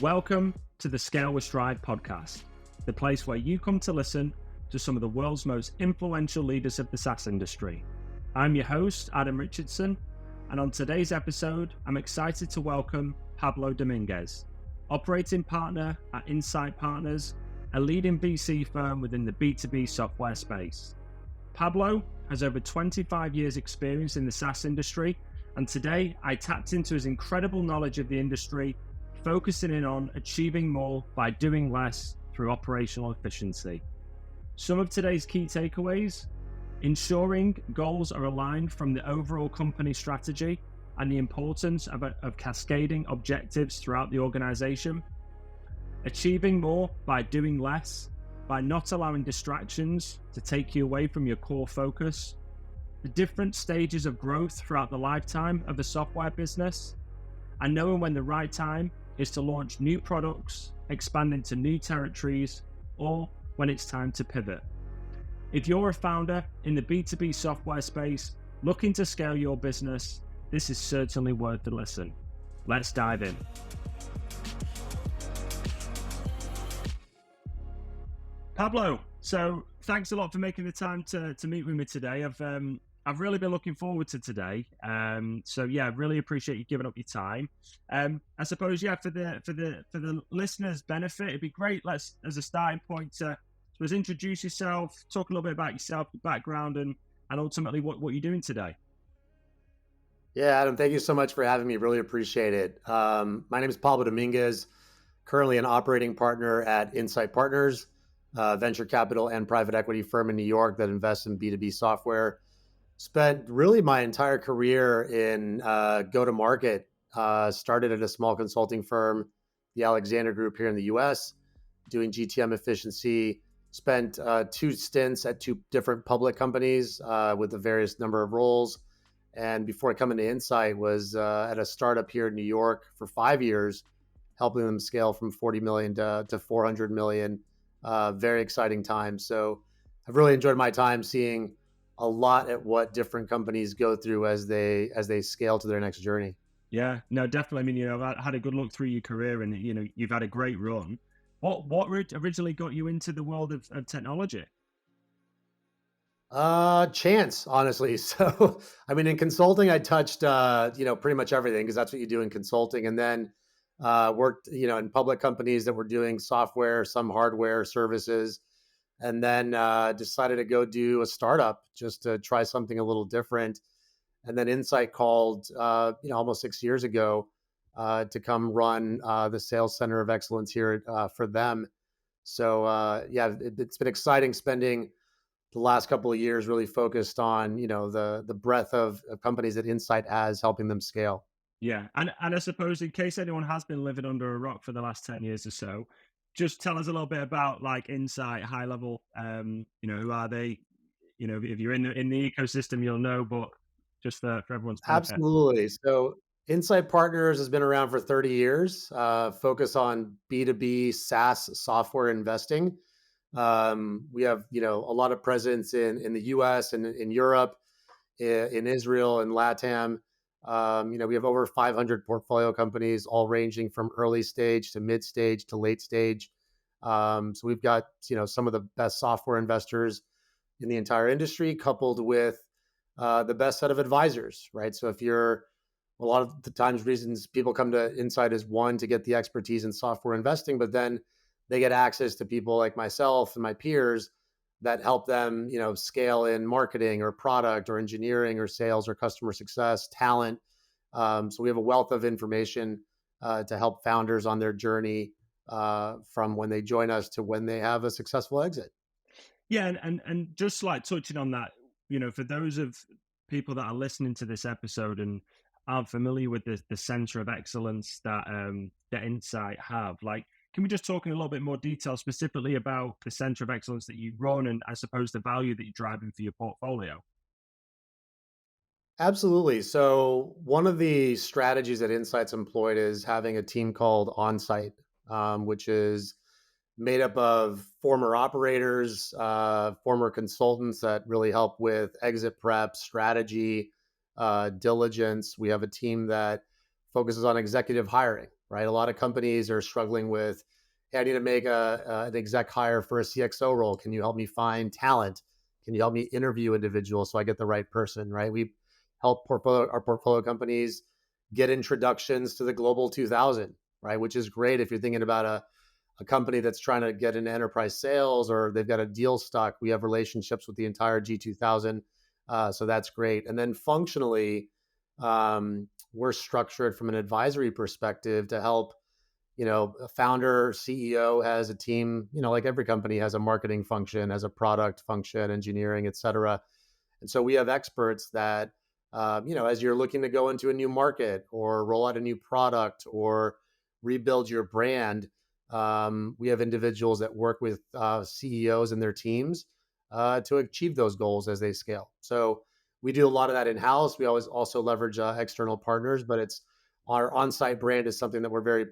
Welcome to the Scale with Stride podcast, the place where you come to listen to some of the world's most influential leaders of the SaaS industry. I'm your host, Adam Richardson, and on today's episode, I'm excited to welcome Pablo Dominguez, operating partner at Insight Partners, a leading VC firm within the B2B software space. Pablo has over 25 years experience in the SaaS industry, and today I tapped into his incredible knowledge of the industry, focusing in on achieving more by doing less through operational efficiency. Some of today's key takeaways: ensuring goals are aligned from the overall company strategy and the importance of cascading objectives throughout the organization, achieving more by doing less, by not allowing distractions to take you away from your core focus, the different stages of growth throughout the lifetime of a software business, and knowing when the right time is to launch new products, expand into new territories, or when it's time to pivot. If you're a founder in the B2B software space looking to scale your business, this is certainly worth the listen. Let's dive in. Pablo, so thanks a lot for making the time to meet with me today. I've really been looking forward to today. So yeah, really appreciate you giving up your time. I suppose, yeah, for the listeners' benefit, it'd be great. Let's, as a starting point, introduce yourself, talk a little bit about yourself, your background, and ultimately what you're doing today. Yeah, Adam, thank you so much for having me. Really appreciate it. My name is Pablo Dominguez, currently an operating partner at Insight Partners, venture capital and private equity firm in New York that invests in B2B software. Spent really my entire career in go-to-market. Started at a small consulting firm, the Alexander Group here in the US, doing GTM efficiency. Spent 2 stints at 2 different public companies with a various number of roles. And before I come into Insight, was at a startup here in New York for 5 years, helping them scale from 40 million to 400 million. Very exciting time. So I've really enjoyed my time seeing a lot at what different companies go through as they scale to their next journey. Yeah, no, definitely. I mean, I've had a good look through your career, and you've had a great run. What originally got you into the world of technology? Chance, honestly. So, I mean, in consulting, I touched, pretty much everything because that's what you do in consulting. And then worked, in public companies that were doing software, some hardware services, and then decided to go do a startup just to try something a little different. And then Insight called, almost 6 years ago to come run the sales center of excellence here for them. So, it's been exciting spending the last couple of years really focused on, the breadth of companies that Insight has, helping them scale. Yeah, and I suppose in case anyone has been living under a rock for the last 10 years or so, just tell us a little bit about like Insight, high level. Who are they? If you're in the ecosystem, you'll know, but just for everyone's benefit. Absolutely. So Insight Partners has been around for 30 years, focus on B2B SaaS software investing. We have, a lot of presence in the US and in Europe, in Israel and LATAM. We have over 500 portfolio companies, all ranging from early stage to mid stage to late stage. So we've got, some of the best software investors in the entire industry, coupled with the best set of advisors, right? So if you're a lot of the times reasons people come to Insight is, one, to get the expertise in software investing, but then they get access to people like myself and my peers that help them, scale in marketing or product or engineering or sales or customer success, talent. So we have a wealth of information to help founders on their journey from when they join us to when they have a successful exit. Yeah, and just like touching on that, for those of people that are listening to this episode and aren't familiar with the center of excellence that Insight have, like, can we just talk in a little bit more detail specifically about the center of excellence that you run and I suppose the value that you're driving for your portfolio? Absolutely. So one of the strategies that Insight's employed is having a team called Onsite, which is made up of former operators, former consultants that really help with exit prep, strategy, diligence. We have a team that focuses on executive hiring. right? A lot of companies are struggling with, hey, I need to make an exec hire for a CXO role. Can you help me find talent? Can you help me interview individuals so I get the right person, right? We help our portfolio companies get introductions to the Global 2000, right? Which is great if you're thinking about a company that's trying to get into enterprise sales or they've got a deal stuck. We have relationships with the entire G2000. So that's great. And then functionally, we're structured from an advisory perspective to help, a founder, CEO has a team, like every company has a marketing function, has a product function, engineering, et cetera. And so we have experts that, as you're looking to go into a new market or roll out a new product or rebuild your brand, we have individuals that work with CEOs and their teams to achieve those goals as they scale. So we do a lot of that in-house. We always also leverage external partners, but it's our on-site brand is something that we're very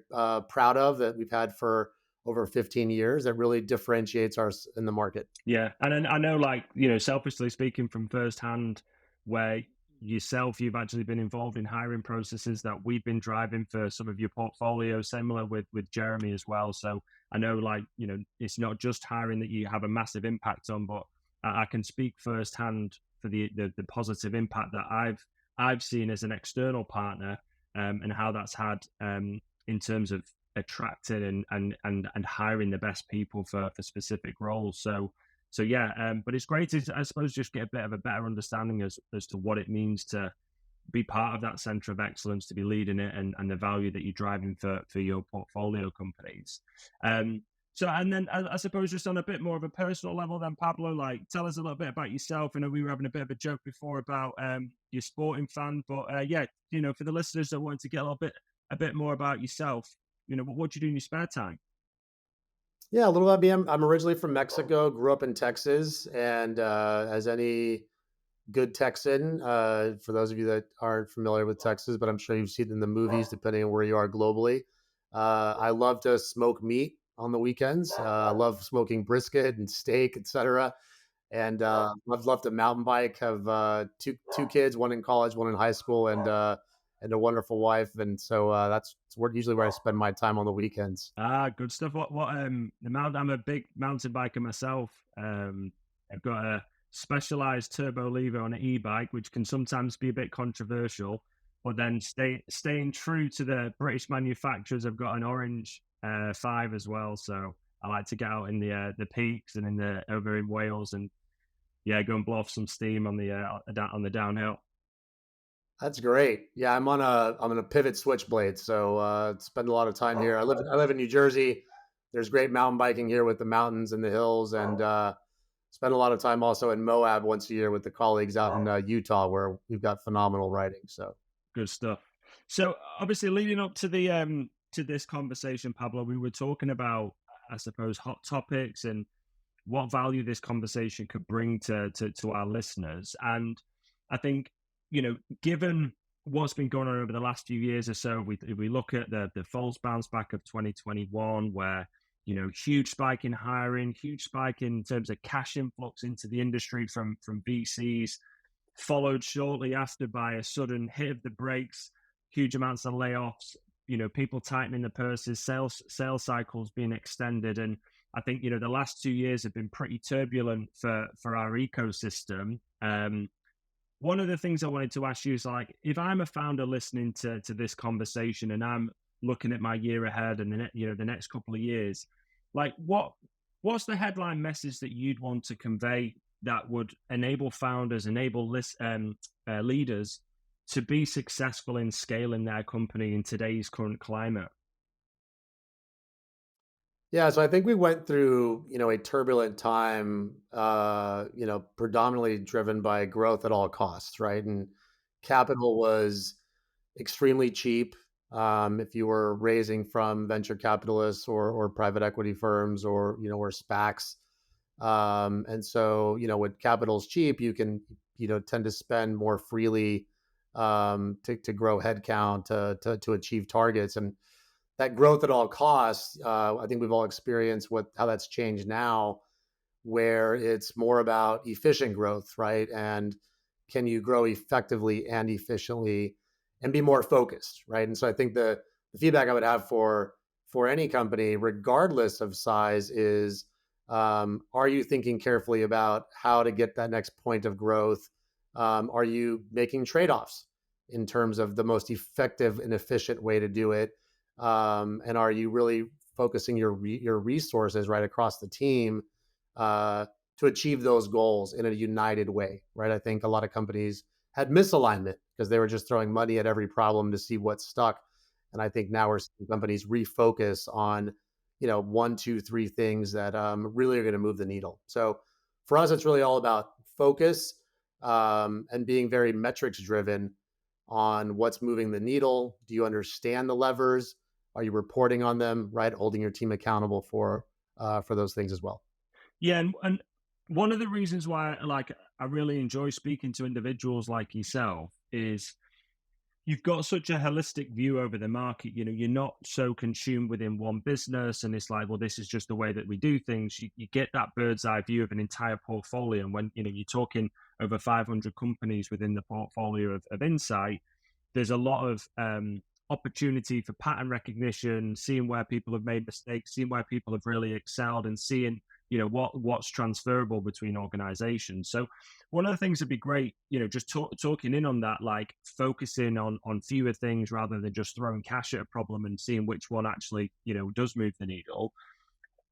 proud of, that we've had for over 15 years, that really differentiates us in the market. Yeah, and then I know, like, selfishly speaking from firsthand, where you've actually been involved in hiring processes that we've been driving for some of your portfolio, similar with Jeremy as well. So I know, like, it's not just hiring that you have a massive impact on, but I can speak firsthand for the positive impact that I've seen as an external partner, and how that's had in terms of attracting and hiring the best people for specific roles. So yeah, but it's great to, I suppose, just get a bit of a better understanding as to what it means to be part of that center of excellence, to be leading it, and the value that you're driving for your portfolio companies. So, and then I suppose just on a bit more of a personal level, then Pablo, like, tell us a little bit about yourself. I know we were having a bit of a joke before about your sporting fan, but yeah, for the listeners that want to get a bit more about yourself, what do you do in your spare time? Yeah, a little about me. I'm originally from Mexico, grew up in Texas, and as any good Texan, for those of you that aren't familiar with Texas, but I'm sure you've seen it in the movies, depending on where you are globally. I love to smoke meat on the weekends. I love smoking brisket and steak, etc. And I've loved to mountain bike. Have two kids, one in college, one in high school, and a wonderful wife. And so that's usually where I spend my time on the weekends. Ah, good stuff. What the mount? I'm a big mountain biker myself. I've got a specialized turbo lever on an e-bike, which can sometimes be a bit controversial. But then staying true to the British manufacturers, I've got an orange 5 as well. So I like to get out in the peaks and in the over in Wales, and yeah, go and blow off some steam on the downhill. That's great. Yeah, I'm on a pivot switchblade, so spend a lot of time here. I live in New Jersey. There's great mountain biking here with the mountains and the hills, and spend a lot of time also in Moab once a year with the colleagues out in Utah, where we've got phenomenal riding. So Good stuff. So obviously, leading up to the to this conversation, Pablo, we were talking about, I suppose, hot topics and what value this conversation could bring to our listeners. And I think, given what's been going on over the last few years or so, if we look at the false bounce back of 2021, where huge spike in hiring, huge spike in terms of cash influx into the industry from VCs, followed shortly after by a sudden hit of the brakes, huge amounts of layoffs, people tightening the purses, sales cycles being extended. And I think, the last 2 years have been pretty turbulent for our ecosystem. One of the things I wanted to ask you is, like, if I'm a founder listening to this conversation and I'm looking at my year ahead and the next couple of years, like, what's the headline message that you'd want to convey that would enable founders, enable leaders to be successful in scaling their company in today's current climate? yeah, so I think we went through a turbulent time, predominantly driven by growth at all costs, right? And capital was extremely cheap. If you were raising from venture capitalists or private equity firms or SPACs. And so, when capital's cheap, you can, tend to spend more freely to grow headcount, to achieve targets. And that growth at all costs, I think we've all experienced how that's changed now, where it's more about efficient growth, right? And can you grow effectively and efficiently and be more focused, right? And so I think the the feedback I would have for any company, regardless of size, is are you thinking carefully about how to get that next point of growth? Are you making trade-offs in terms of the most effective and efficient way to do it? And are you really focusing your resources right across the team uh, to achieve those goals in a united way? Right. I think a lot of companies had misalignment because they were just throwing money at every problem to see what stuck. And I think now we're seeing companies refocus on, one, two, three things that really are going to move the needle. So for us, it's really all about focus and being very metrics driven on what's moving the needle. Do you understand the levers? Are you reporting on them? Right, holding your team accountable for those things as well. Yeah, and one of the reasons why like I really enjoy speaking to individuals like yourself is you've got such a holistic view over the market. You're not so consumed within one business and it's like, well, this is just the way that we do things. You get that bird's eye view of an entire portfolio. And when you're talking over 500 companies within the portfolio of Insight, there's a lot of opportunity for pattern recognition, seeing where people have made mistakes, seeing where people have really excelled, and seeing what's transferable between organizations. So one of the things that'd be great, just talking in on that, like focusing on fewer things rather than just throwing cash at a problem and seeing which one actually does move the needle.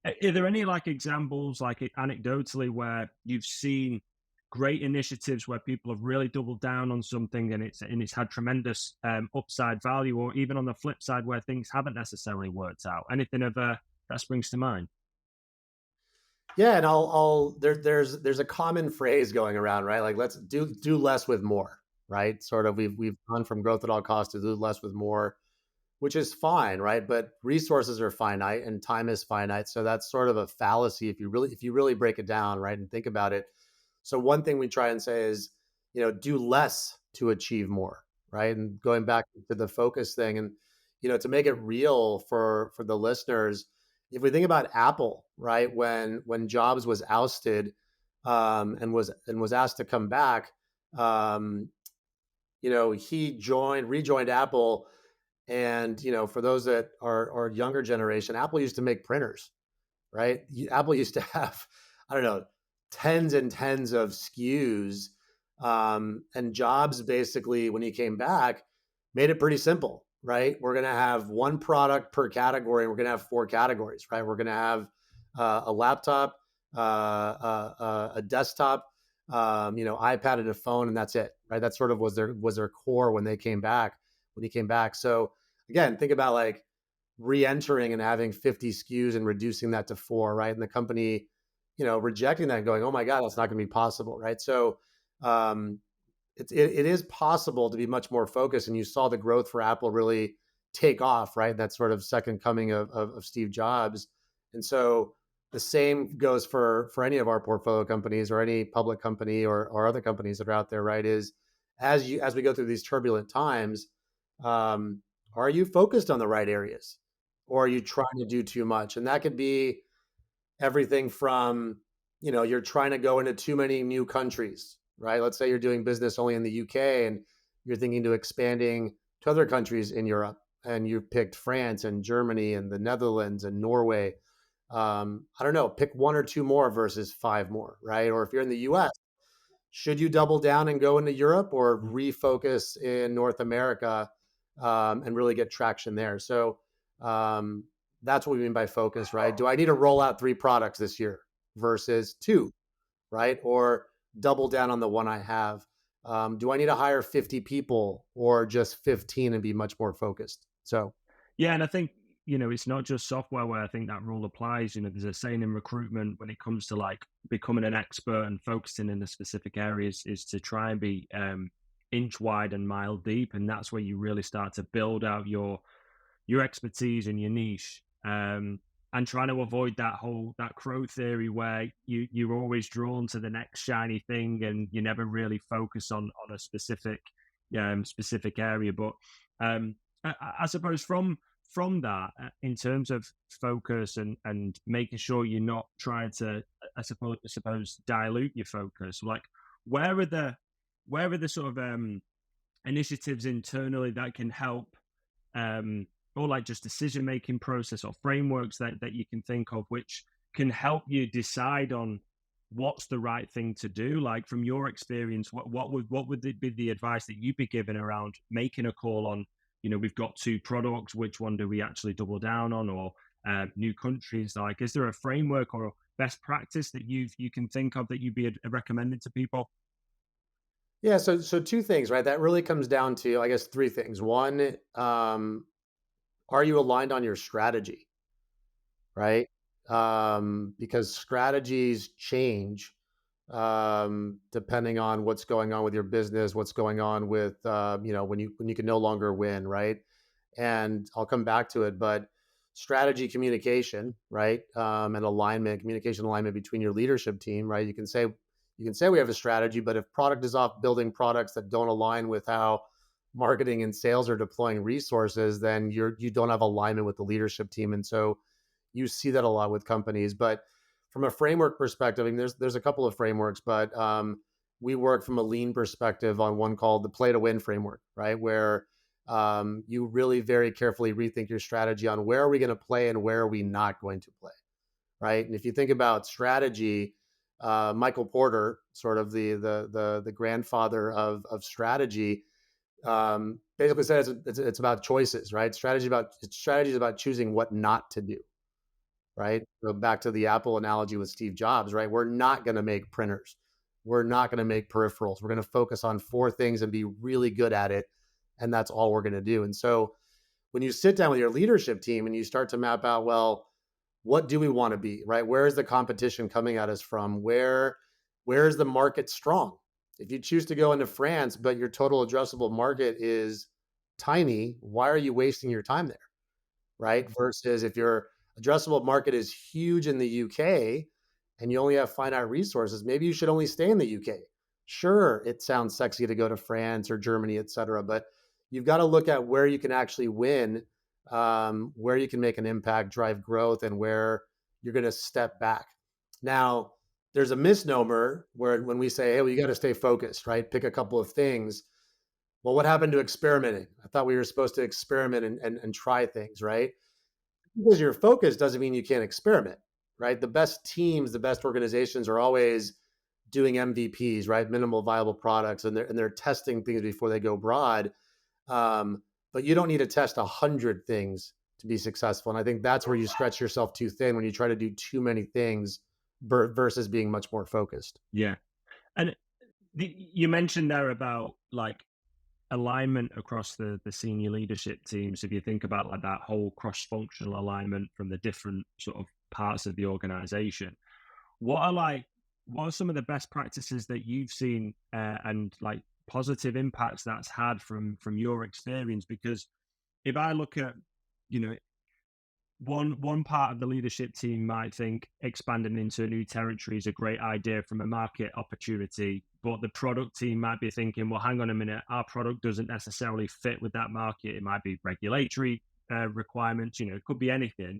Are there any like examples, like anecdotally, where you've seen great initiatives where people have really doubled down on something and it's had tremendous upside value, or even on the flip side where things haven't necessarily worked out? Anything of that springs to mind? Yeah, and there's a common phrase going around, right? Like let's do less with more, right? Sort of we've gone from growth at all costs to do less with more, which is fine, right? But resources are finite and time is finite, so that's sort of a fallacy if you really break it down, right, and think about it. So one thing we try and say is, do less to achieve more, right? And going back to the focus thing, and to make it real for the listeners, if we think about Apple, right, when Jobs was ousted and was asked to come back, um, he rejoined Apple. And for those that are younger generation, Apple used to make printers, right? Apple used to have, I don't know, tens and tens of SKUs. And Jobs basically, when he came back, made it pretty simple, right? We're going to have one product per category. We're going to have four categories, right? We're going to have a laptop, a desktop, iPad and a phone, and that's it, right? That sort of was their core when he came back. So again, think about like re-entering and having 50 SKUs and reducing that to four, right? And the company, rejecting that and going, oh my God, that's not going to be possible, right? So um, it is possible to be much more focused. And you saw the growth for Apple really take off, right? That sort of second coming of Steve Jobs. And so the same goes for any of our portfolio companies or any public company or other companies that are out there, right? Is as we go through these turbulent times, um, are you focused on the right areas, or are you trying to do too much? And that could be everything from, you're trying to go into too many new countries, right? Let's say you're doing business only in the UK and you're thinking to expanding to other countries in Europe, and you picked France and Germany and the Netherlands and Norway. I don't know, pick one or two more versus five more, right? Or if you're in the US, should you double down and go into Europe or refocus in North America and really get traction there? So um, that's what we mean by focus, right? Do I need to roll out three products this year versus two, right? Or double down on the one I have? Do I need to hire 50 people or just 15 and be much more focused? So, Yeah, and I think it's not just software where I think that rule applies. There's a saying in recruitment when it comes to like becoming an expert and focusing in the specific areas is to try and be inch wide and mile deep, and that's where you really start to build out your expertise and your niche. And trying to avoid that crow theory where you're always drawn to the next shiny thing and you never really focus on a specific area. But I suppose from that, in terms of focus and making sure you're not trying to, I suppose dilute your focus. Like, where are the sort of initiatives internally that can help, um, or like just decision making process or frameworks that you can think of which can help you decide on what's the right thing to do? Like from your experience, what would be the advice that you'd be given around making a call on, we've got two products, which one do we actually double down on, or new countries? Like, is there a framework or best practice that you can think of that you'd be recommending to people? Yeah, so two things, right? That really comes down to, I guess, three things. One, are you aligned on your strategy, right? Because strategies change depending on what's going on with your business, what's going on with when you can no longer win, right? And I'll come back to it, but strategy communication, right? And alignment, communication alignment between your leadership team, right? You can say we have a strategy, but if product is off building products that don't align with how marketing and sales are deploying resources, then you don't have alignment with the leadership team. And so you see that a lot with companies. But from a framework perspective, I mean, there's a couple of frameworks, but we work from a lean perspective on one called the play to win framework, right? Where you really very carefully rethink your strategy on where are we going to play and where are we not going to play, right? And if you think about strategy, Michael Porter, sort of the grandfather of strategy, basically says it's about choices, right? Strategy is about choosing what not to do, right? So back to the Apple analogy with Steve Jobs, right? We're not going to make printers. We're not going to make peripherals. We're going to focus on four things and be really good at it. And that's all we're going to do. And so when you sit down with your leadership team and you start to map out, well, what do we want to be, right? Where is the competition coming at us from? Where is the market strong? If you choose to go into France, but your total addressable market is tiny, why are you wasting your time there? Right? Versus if your addressable market is huge in the UK and you only have finite resources, maybe you should only stay in the UK. Sure, it sounds sexy to go to France or Germany, et cetera, but you've got to look at where you can actually win, where you can make an impact, drive growth, and where you're going to step back. Now, there's a misnomer where when we say, hey, well, you got to stay focused, right? Pick a couple of things. Well, what happened to experimenting? I thought we were supposed to experiment and try things, right? Because you're focused doesn't mean you can't experiment, right? The best teams, the best organizations are always doing MVPs, right? Minimal viable products, and they're testing things before they go broad. But you don't need to test 100 things to be successful. And I think that's where you stretch yourself too thin when you try to do too many things versus being much more focused. Yeah. And you mentioned there about like alignment across the senior leadership teams. If you think about like that whole cross-functional alignment from the different sort of parts of the organization, what are like what are some of the best practices that you've seen, and like positive impacts that's had from your experience? Because if I look at, you know one part of the leadership team might think expanding into a new territory is a great idea from a market opportunity, but the product team might be thinking, well, hang on a minute, our product doesn't necessarily fit with that market. It might be regulatory requirements, it could be anything.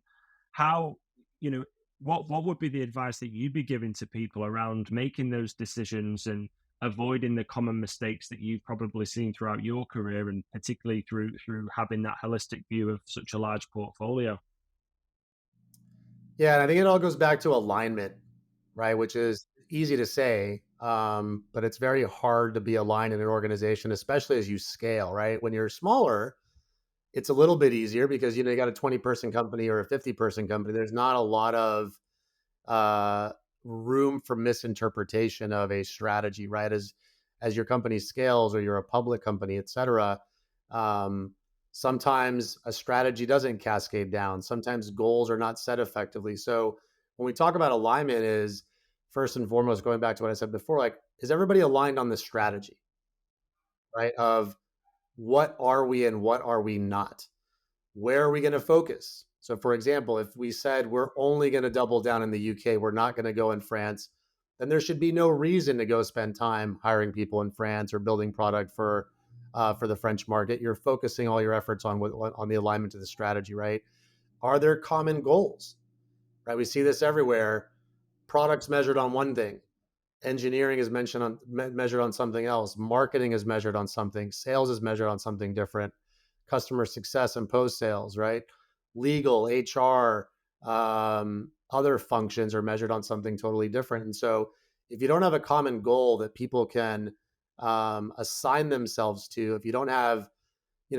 How, you know, what would be the advice that you'd be giving to people around making those decisions and avoiding the common mistakes that you've probably seen throughout your career, and particularly through having that holistic view of such a large portfolio? Yeah, and I think it all goes back to alignment, right? Which is easy to say, but it's very hard to be aligned in an organization, especially as you scale, right? When you're smaller, it's a little bit easier because you got a 20-person company or a 50-person company. There's not a lot of uh, room for misinterpretation of a strategy, right? As your company scales or you're a public company, et cetera, um, sometimes a strategy doesn't cascade down. Sometimes goals are not set effectively. So when we talk about alignment, is first and foremost going back to what I said before, like, is everybody aligned on the strategy, right? Of what are we and what are we not? Where are we going to focus? So, for example, if we said we're only going to double down in the UK, we're not going to go in France, then there should be no reason to go spend time hiring people in France or building product for the French market. You're focusing all your efforts on the alignment to the strategy, right? Are there common goals? Right, we see this everywhere. Products measured on one thing, engineering is measured on something else, marketing is measured on something, sales is measured on something different. customer success and post sales, right? Legal, HR, other functions are measured on something totally different. And so if you don't have a common goal that people can assign themselves to, if you don't have,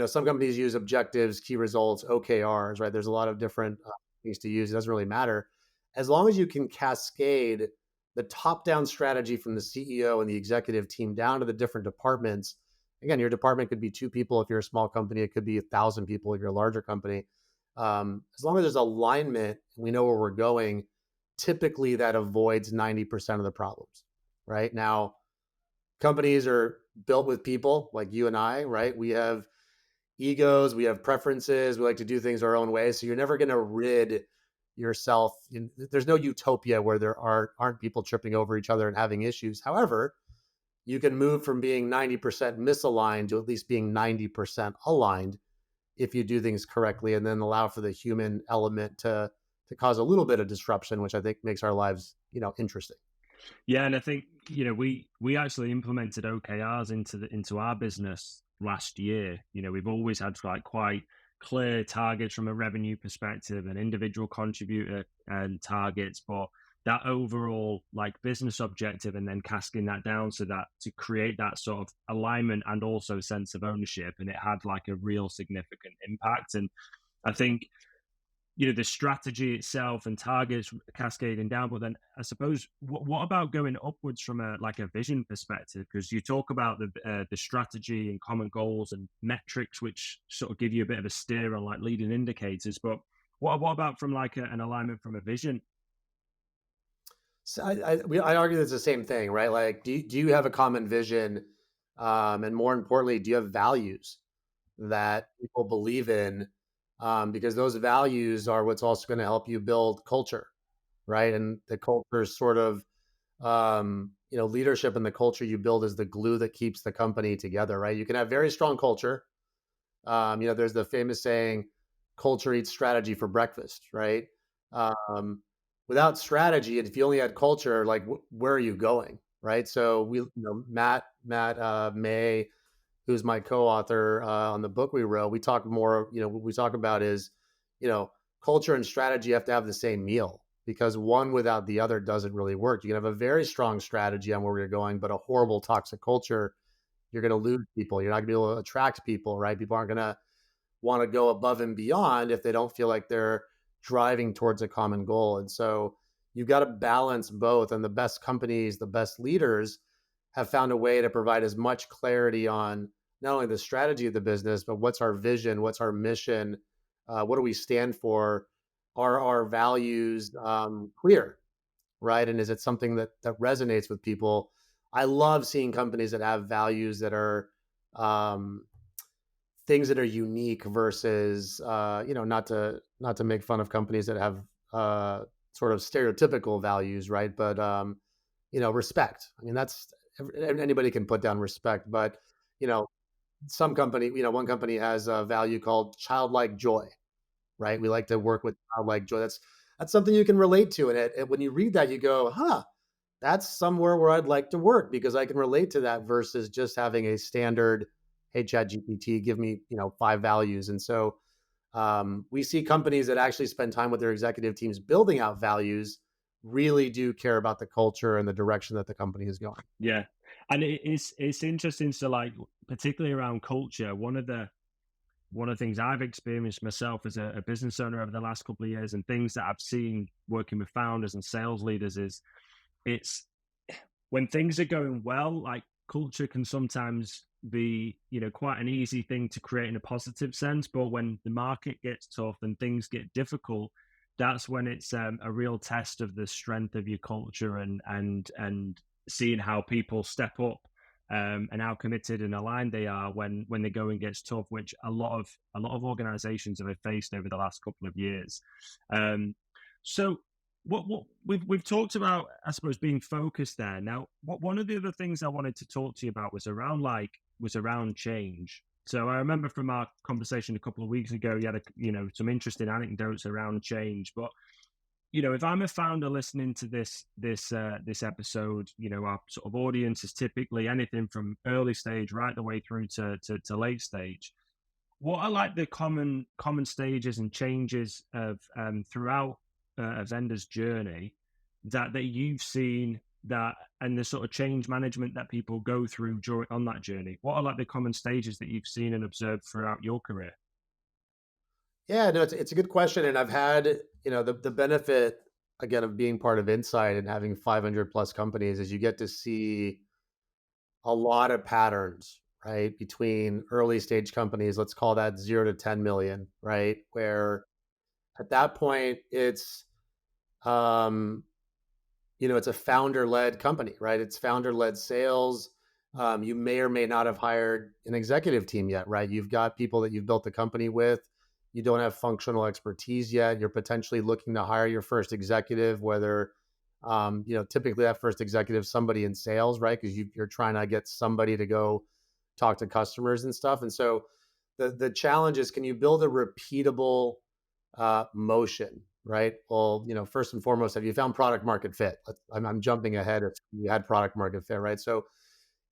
some companies use objectives, key results, OKRs, right? There's a lot of different things to use. It doesn't really matter. As long as you can cascade the top-down strategy from the CEO and the executive team down to the different departments. Again, your department could be 2 people if you're a small company. It could be 1,000 people if you're a larger company. As long as there's alignment, we know where we're going. Typically, that avoids 90% of the problems. Right now, companies are built with people like you and I. Right, we have egos, we have preferences, we like to do things our own way. So you're never going to rid yourself. There's no utopia where there aren't people tripping over each other and having issues. However, you can move from being 90% misaligned to at least being 90% aligned if you do things correctly, and then allow for the human element to cause a little bit of disruption, which I think makes our lives, interesting. Yeah, and I think we actually implemented OKRs into our business last year. We've always had like quite clear targets from a revenue perspective and individual contributor and targets, but that overall like business objective and then cascading that down so that to create that sort of alignment and also sense of ownership, and it had like a real significant impact. And I think the strategy itself and targets cascading down, but then I suppose what about going upwards from a vision perspective? Because you talk about the strategy and common goals and metrics, which sort of give you a bit of a steer on like leading indicators. But what about from like an alignment from a vision? So I argue it's the same thing, right? Like, do you have a common vision, and more importantly, do you have values that people believe in? Because those values are what's also going to help you build culture, right? And the culture is sort of, leadership, and the culture you build is the glue that keeps the company together, right? You can have very strong culture. There's the famous saying, culture eats strategy for breakfast, right? Um, Without strategy, and if you only had culture, like where are you going, right? So Matt May, who's my co-author on the book we wrote, we talk more, what we talk about is, culture and strategy have to have the same meal, because one without the other doesn't really work. You can have a very strong strategy on where you're going, but a horrible toxic culture, you're going to lose people. You're not going to be able to attract people, right? People aren't going to want to go above and beyond if they don't feel like they're driving towards a common goal. And so you've got to balance both. And the best companies, the best leaders have found a way to provide as much clarity on not only the strategy of the business, but what's our vision, what's our mission, what do we stand for, are our values clear, right? And is it something that resonates with people? I love seeing companies that have values that are um, things that are unique versus, not to make fun of companies that have sort of stereotypical values, right? But respect. I mean, that's anybody can put down respect, but you know, one company has a value called childlike joy, right? We like to work with childlike joy. That's something you can relate to, and when you read that, you go, "Huh, that's somewhere where I'd like to work because I can relate to that," versus just having a standard, "Hey, ChatGPT, give me 5 values." And so we see companies that actually spend time with their executive teams building out values really do care about the culture and the direction that the company is going. Yeah, and it's interesting. So like particularly around culture, one of the things I've experienced myself as a business owner over the last couple of years, and things that I've seen working with founders and sales leaders, is it's when things are going well, like culture can sometimes be, quite an easy thing to create in a positive sense. But when the market gets tough and things get difficult, that's when it's a real test of the strength of your culture and seeing how people step up and how committed and aligned they are when the going gets tough, which a lot of organizations have faced over the last couple of years. So what we've talked about, I suppose, being focused there. Now, one of the other things I wanted to talk to you about was around change. So I remember from our conversation a couple of weeks ago, you had some interesting anecdotes around change. But if I'm a founder listening to this episode, our sort of audience is typically anything from early stage right the way through to late stage. What are like the common stages and changes of throughout a vendor's journey that you've seen that, and the sort of change management that people go through during on that journey? What are like the common stages that you've seen and observed throughout your career? Yeah, no, it's a good question, and I've had the benefit again of being part of Insight and having 500 plus companies is you get to see a lot of patterns, right? Between early stage companies, let's call that 0 to 10 million, right? Where at that point um, it's a founder-led company, right? It's founder-led sales. You may or may not have hired an executive team yet, right? You've got people that you've built the company with. You don't have functional expertise yet. You're potentially looking to hire your first executive, whether typically that first executive is somebody in sales, right? Because you're trying to get somebody to go talk to customers and stuff. And so the challenge is, can you build a repeatable motion, right? Well, first and foremost, have you found product market fit? I'm jumping ahead if you had product market fit, right? So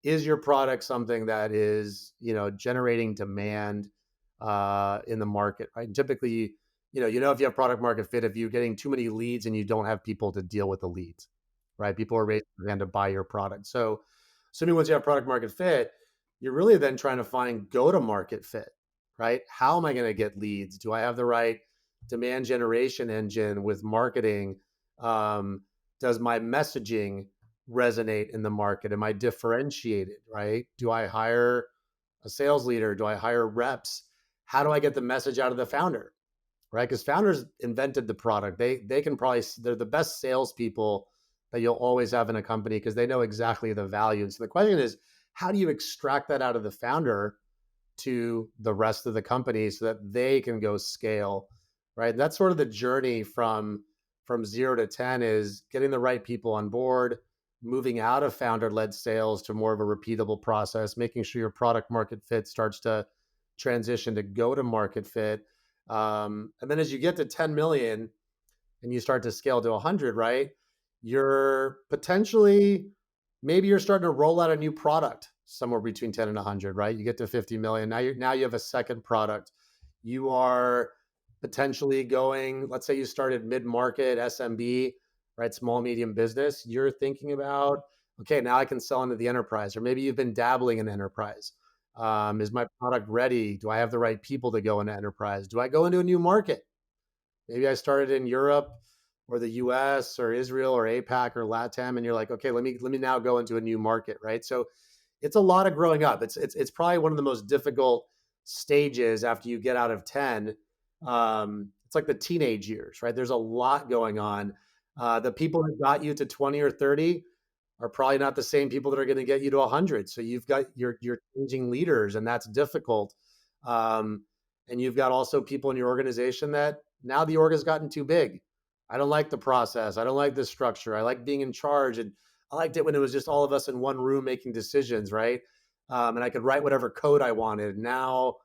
is your product something that is, generating demand in the market, right? And typically, if you have product market fit, if you're getting too many leads and you don't have people to deal with the leads, right? People are raising their hand to buy your product. So assuming once you have product market fit, you're really then trying to find go to market fit, right? How am I going to get leads? Do I have the right demand generation engine with marketing? Does my messaging resonate in the market? Am I differentiated, right? Do I hire a sales leader? Do I hire reps? How do I get the message out of the founder, right? Because founders invented the product. They're the best salespeople that you'll always have in a company because they know exactly the value. And so the question is, how do you extract that out of the founder to the rest of the company so that they can go scale, right? And that's sort of the journey from 0 to 10 is getting the right people on board, moving out of founder-led sales to more of a repeatable process, making sure your product market fit starts to transition to go-to-market fit. And then as you get to 10 million and you start to scale to 100, right? You're potentially, maybe you're starting to roll out a new product somewhere between 10 and 100, right? You get to 50 million. Now you have a second product. You are potentially going, let's say you started mid-market SMB, right? Small, medium business. You're thinking about, okay, now I can sell into the enterprise, or maybe you've been dabbling in enterprise. Is my product ready? Do I have the right people to go into enterprise? Do I go into a new market? Maybe I started in Europe or the US or Israel or APAC or LATAM, and you're like, okay, let me now go into a new market, right? So it's a lot of growing up. It's probably one of the most difficult stages after you get out of 10. It's like the teenage years, right? There's a lot going on. The people that got you to 20 or 30 are probably not the same people that are going to get you to 100. So you're changing leaders, and that's difficult. And you've got also people in your organization that now the org has gotten too big. I don't like the process. I don't like the structure. I like being in charge. And I liked it when it was just all of us in one room making decisions, right? And I could write whatever code I wanted. Now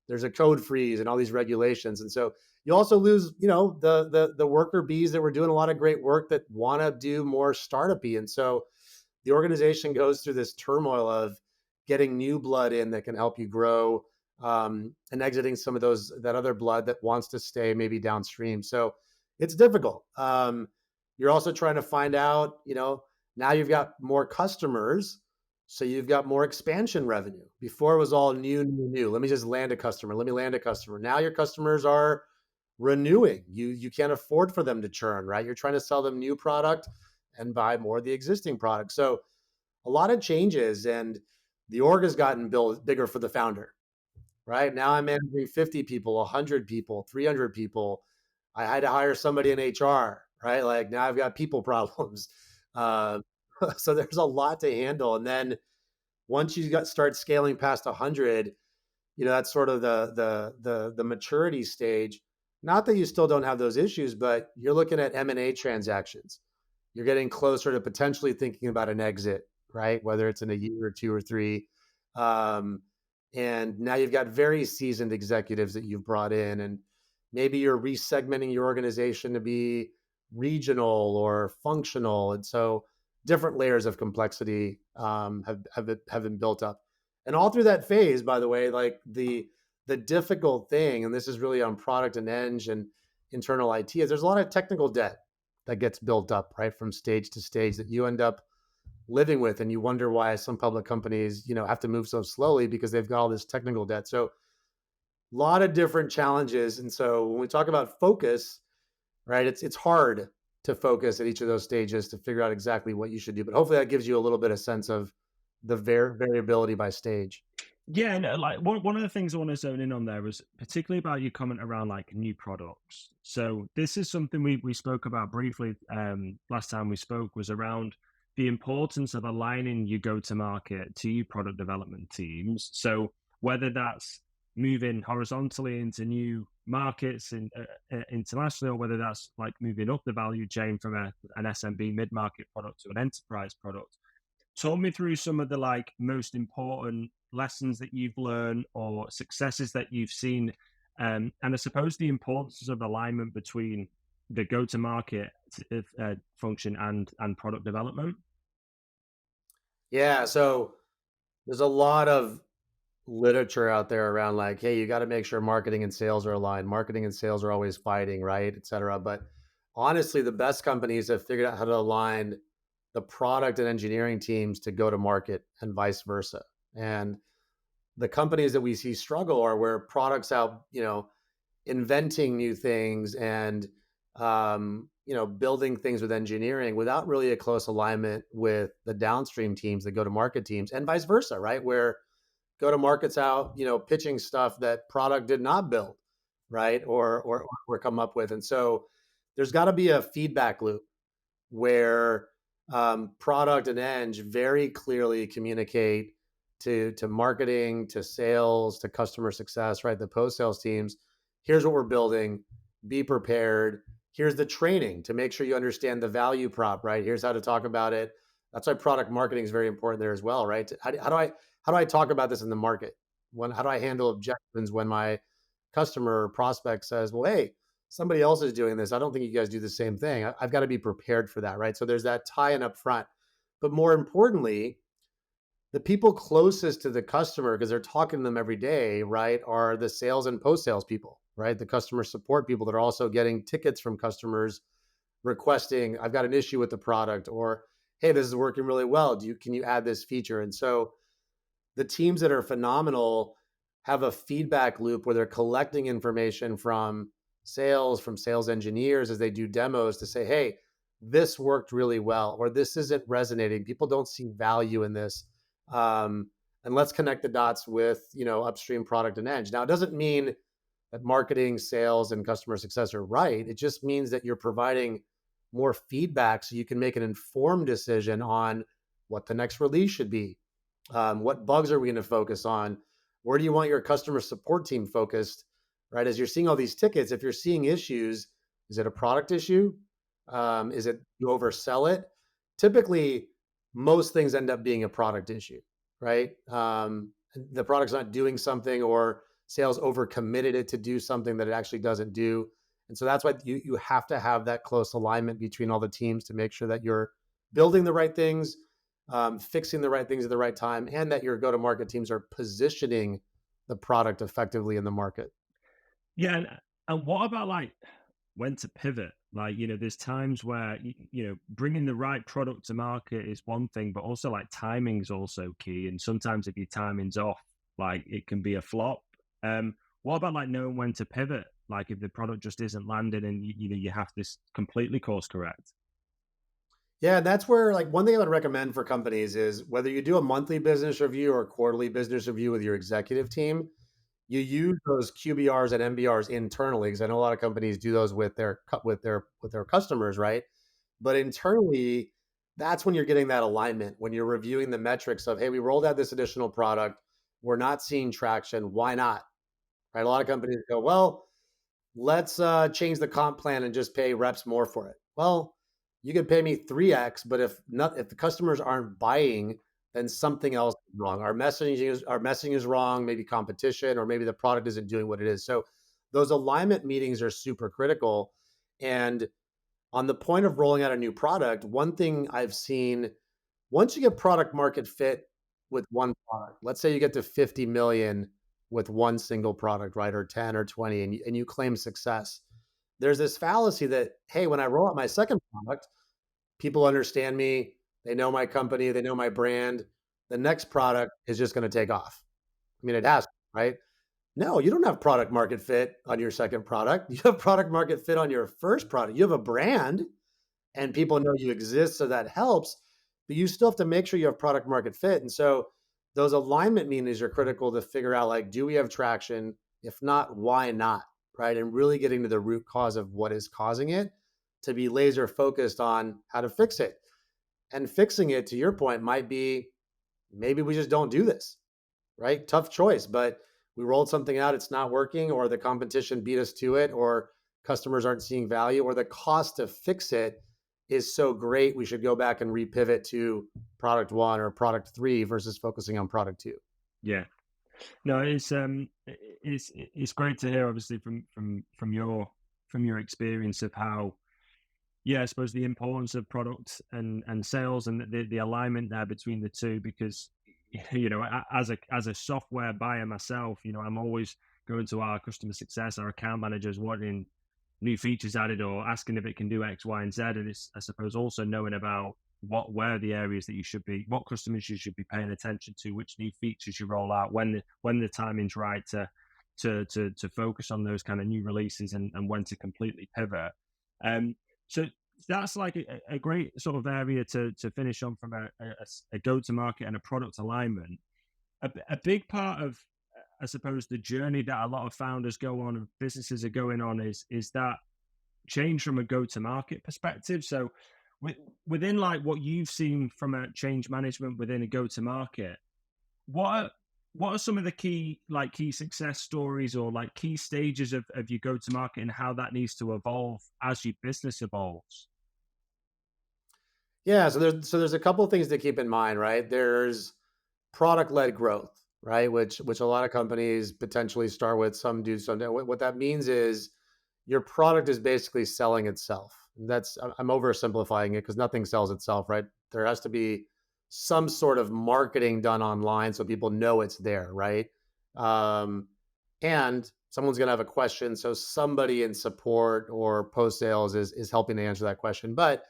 there's a code freeze and all these regulations. And so you also lose, the worker bees that were doing a lot of great work that want to do more startup-y. And so the organization goes through this turmoil of getting new blood in that can help you grow, and exiting some of that other blood that wants to stay maybe downstream. So it's difficult. You're also trying to find out, now you've got more customers, so you've got more expansion revenue. Before it was all new. Let me just land a customer. Let me land a customer. Now your customers are renewing. You can't afford for them to churn, right? You're trying to sell them new product and buy more of the existing product. So a lot of changes, and the org has gotten bigger for the founder, right? Now I'm managing 50 people, 100 people, 300 people. I had to hire somebody in HR, right? Like now I've got people problems. Uh, so there's a lot to handle. And then once you start scaling past 100, that's sort of the maturity stage. Not that you still don't have those issues, but you're looking at M&A transactions. You're getting closer to potentially thinking about an exit, right? Whether it's in a year or two or three. And now you've got very seasoned executives that you've brought in, and maybe you're resegmenting your organization to be regional or functional. And so different layers of complexity have been built up. And all through that phase, by the way, like the the difficult thing, and this is really on product and eng and internal IT, is there's a lot of technical debt that gets built up, right, from stage to stage that you end up living with, and you wonder why some public companies, have to move so slowly because they've got all this technical debt. So a lot of different challenges, and so when we talk about focus, right, it's hard to focus at each of those stages to figure out exactly what you should do. But hopefully that gives you a little bit of sense of the variability by stage. Yeah, and like one of the things I want to zone in on there was particularly about your comment around like new products. So this is something we spoke about briefly last time we spoke, was around the importance of aligning your go to market to your product development teams. So whether that's moving horizontally into new markets and internationally, or whether that's like moving up the value chain from an SMB mid market product to an enterprise product. Talk me through some of the like most important lessons that you've learned or successes that you've seen, and I suppose the importance of alignment between the go-to-market function and product development. Yeah, so there's a lot of literature out there around like, hey, you got to make sure marketing and sales are aligned. Marketing and sales are always fighting, right, et cetera. But honestly, the best companies have figured out how to align the product and engineering teams to go to market and vice versa. And the companies that we see struggle are where products out, inventing new things and building things with engineering without really a close alignment with the downstream teams, the go to market teams, and vice versa, right? Where go to markets out, pitching stuff that product did not build, right? Or come up with. And so there's got to be a feedback loop where product and eng very clearly communicate to marketing, to sales, to customer success, right? The post sales teams. Here's what we're building. Be prepared. Here's the training to make sure you understand the value prop, right? Here's how to talk about it. That's why product marketing is very important there as well, right? How do I talk about this in the market? How do I handle objections when my customer or prospect says, well, hey, somebody else is doing this. I don't think you guys do the same thing. I've got to be prepared for that, right? So there's that tie-in up front. But more importantly, the people closest to the customer, because they're talking to them every day, right, are the sales and post-sales people, right? The customer support people that are also getting tickets from customers requesting, I've got an issue with the product, or, hey, this is working really well. Can you add this feature? And so the teams that are phenomenal have a feedback loop where they're collecting information from sales engineers as they do demos to say, hey, this worked really well, or this isn't resonating. People don't see value in this. And let's connect the dots with, upstream product and eng. Now, it doesn't mean that marketing, sales, and customer success are right. It just means that you're providing more feedback so you can make an informed decision on what the next release should be. What bugs are we going to focus on? Where do you want your customer support team focused, right? As you're seeing all these tickets, if you're seeing issues, is it a product issue? Is it you oversell it? Typically, most things end up being a product issue, right? The product's not doing something, or sales overcommitted it to do something that it actually doesn't do. And so that's why you have to have that close alignment between all the teams to make sure that you're building the right things, fixing the right things at the right time, and that your go-to-market teams are positioning the product effectively in the market. Yeah, and what about like when to pivot? Like, there's times where bringing the right product to market is one thing, but also like timing is also key. And sometimes if your timing's off, like it can be a flop. What about like knowing when to pivot? Like if the product just isn't landing and you have to completely course correct. Yeah, that's where like one thing I would recommend for companies is whether you do a monthly business review or a quarterly business review with your executive team, you use those QBRs and MBRs internally, because I know a lot of companies do those with their customers, right? But internally, that's when you're getting that alignment, when you're reviewing the metrics of, hey, we rolled out this additional product, we're not seeing traction, why not? Right? A lot of companies go, well, let's change the comp plan and just pay reps more for it. Well, you can pay me 3x, but if the customers aren't buying, then something else is wrong. Our messaging is wrong, maybe competition, or maybe the product isn't doing what it is. So those alignment meetings are super critical. And on the point of rolling out a new product, one thing I've seen, once you get product market fit with one product, let's say you get to 50 million with one single product, right? Or 10 or 20, and you claim success. There's this fallacy that, hey, when I roll out my second product, people understand me, they know my company, they know my brand. The next product is just going to take off. I mean, it has, right? No, you don't have product market fit on your second product. You have product market fit on your first product. You have a brand and people know you exist, so that helps, but you still have to make sure you have product market fit. And so those alignment meetings are critical to figure out, like, do we have traction? If not, why not? Right. And really getting to the root cause of what is causing it, to be laser focused on how to fix it. And fixing it, to your point, might be maybe we just don't do this, right? Tough choice, but we rolled something out, it's not working, or the competition beat us to it, or customers aren't seeing value, or the cost to fix it is so great, we should go back and repivot to product one or product three versus focusing on product two. Yeah. No, it's great to hear, obviously, from your experience of how, yeah, I suppose the importance of product and sales and the alignment there between the two, because as a software buyer myself, I'm always going to our customer success, our account managers, wanting new features added or asking if it can do X, Y, and Z. And it's, I suppose, also knowing about where the areas that what customers you should be paying attention to, which new features you roll out, when the timing's right to focus on those kind of new releases, and when to completely pivot. So that's like a great sort of area to finish on from a go-to-market and a product alignment. A big part of, I suppose, the journey that a lot of founders go on and businesses are going on is that change from a go-to-market perspective. So within like what you've seen from a change management within a go-to-market, what are some of the key success stories or like key stages of your go-to-market and how that needs to evolve as your business evolves? Yeah, so there's a couple of things to keep in mind, right? There's product-led growth, right? Which a lot of companies potentially start with. Some do, some don't. What that means is your product is basically selling itself. I'm oversimplifying it because nothing sells itself, right? There has to be some sort of marketing done online so people know it's there, right? And someone's going to have a question, so somebody in support or post sales is helping to answer that question. But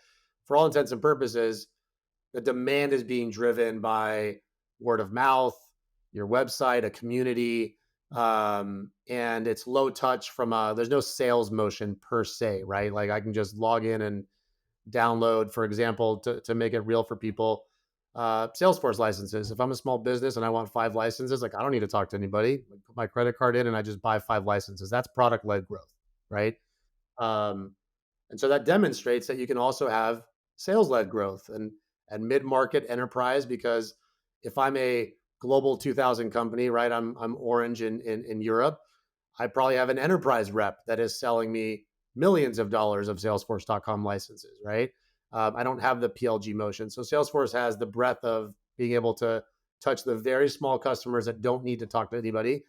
for all intents and purposes, the demand is being driven by word of mouth, your website, a community, and it's low touch there's no sales motion per se, right? Like I can just log in and download, for example, to make it real for people, Salesforce licenses. If I'm a small business and I want 5 licenses, like I don't need to talk to anybody. I put my credit card in and I just buy 5 licenses. That's product-led growth, right? And so that demonstrates that you can also have sales-led growth and mid-market enterprise, because if I'm a global 2000 company, right, I'm Orange in Europe, I probably have an enterprise rep that is selling me millions of dollars of Salesforce.com licenses, right? I don't have the PLG motion. So Salesforce has the breadth of being able to touch the very small customers that don't need to talk to anybody